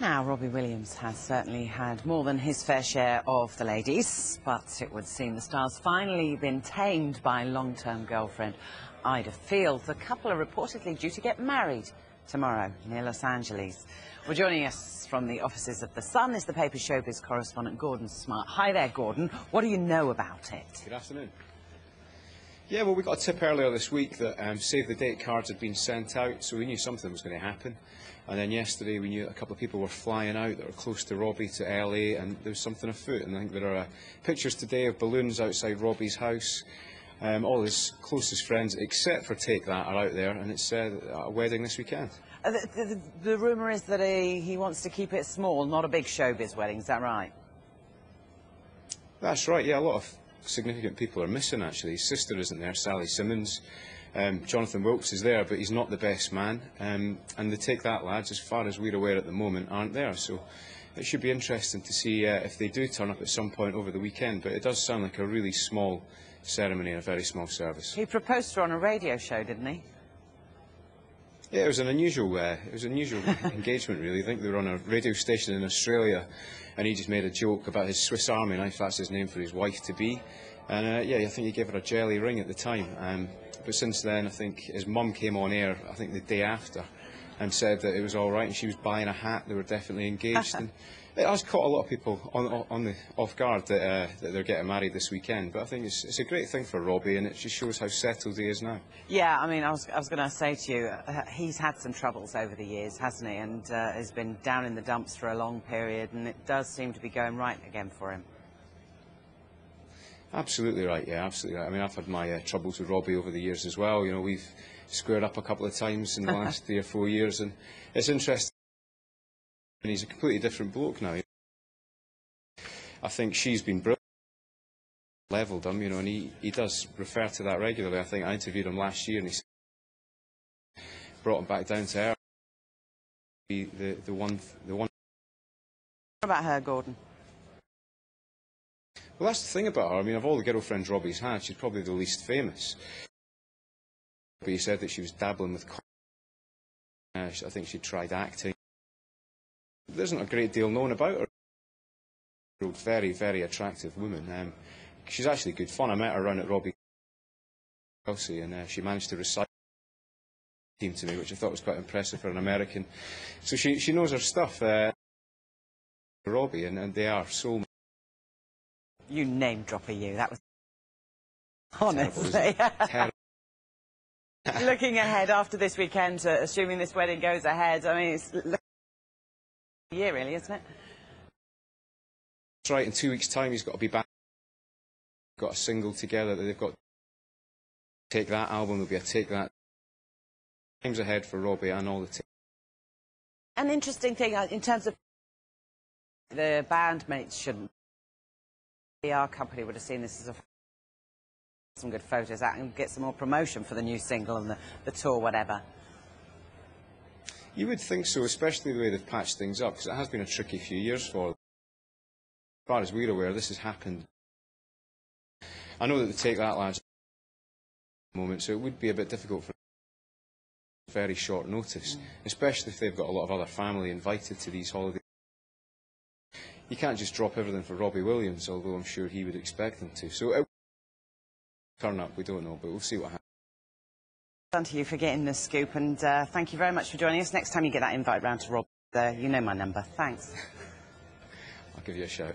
Now, Robbie Williams has certainly had more than his fair share of the ladies, but it would seem the star's finally been tamed by long-term girlfriend Ida Field. The couple are reportedly due to get married tomorrow near Los Angeles. Well, joining us from the offices of The Sun is the paper's showbiz correspondent Gordon Smart. Hi there, Gordon. What do you know about it? Good afternoon. Yeah, well, we got a tip earlier this week that save-the-date cards had been sent out, so we knew something was going to happen. And then yesterday we knew that a couple of people were flying out that were close to Robbie to LA, and there was something afoot. And I think there are pictures today of balloons outside Robbie's house. All his closest friends, except for Take That, are out there, and it's a wedding this weekend. The rumour is that he wants to keep it small, not a big showbiz wedding. Is that right? That's right, yeah, a lot of significant people are missing, actually. His sister isn't there, Sally Simmons. Jonathan Wilkes is there, but he's not the best man. And the Take That lads, as far as we're aware at the moment, aren't there. So it should be interesting to see if they do turn up at some point over the weekend. But it does sound like a really small ceremony and a very small service. He proposed to her on a radio show, didn't he? Yeah, it was an unusual engagement, really. I think they were on a radio station in Australia, and he just made a joke about his Swiss Army knife. That's his name for his wife-to-be. And, yeah, I think he gave her a jelly ring at the time. But since then, I think his mum came on air, I think the day after, and said that it was all right, and she was buying a hat. They were definitely engaged. And it has caught a lot of people on the off guard that they're getting married this weekend. But I think it's a great thing for Robbie, and it just shows how settled he is now. Yeah, I mean, I was going to say to you, he's had some troubles over the years, hasn't he? And has been down in the dumps for a long period, and it does seem to be going right again for him. Absolutely right, yeah, absolutely right. I mean, I've had my troubles with Robbie over the years as well. You know, we've squared up a couple of times in the last 3 or 4 years, and it's interesting. And he's a completely different bloke now. I think she's been brilliant, levelled him, you know, and he does refer to that regularly. I think I interviewed him last year, and he brought him back down to earth. The one. What about her, Gordon? Well, that's the thing about her. I mean, of all the girlfriends Robbie's had, she's probably the least famous. But he said that she was dabbling with I think she tried acting. There isn't a great deal known about her. Very, very attractive woman. She's actually good fun. I met her around at Robbie Chelsea, and she managed to recite the team to me, which I thought was quite impressive for an American. So she knows her stuff. Robbie, and they are so. You name dropper, you. That was honestly. Looking ahead after this weekend, assuming this wedding goes ahead, I mean, it's a year, really, isn't it? That's right. In 2 weeks' time, he's got to be back. Got a single together that they've got. Take That album. There'll be a Take That. Times ahead for Robbie and all the. An interesting thing in terms of the bandmates shouldn't. The PR company would have seen this as some good photos out and get some more promotion for the new single and the tour, whatever. You would think so, especially the way they've patched things up, because it has been a tricky few years for them. As far as we're aware, this has happened. I know that they Take That lads at the moment, so it would be a bit difficult for very short notice, especially if they've got a lot of other family invited to these holidays. You can't just drop everything for Robbie Williams, although I'm sure he would expect them to. So it will turn up, we don't know, but we'll see what happens. Thank you for getting the scoop, and thank you very much for joining us. Next time you get that invite round to Rob, you know my number. Thanks. I'll give you a shout.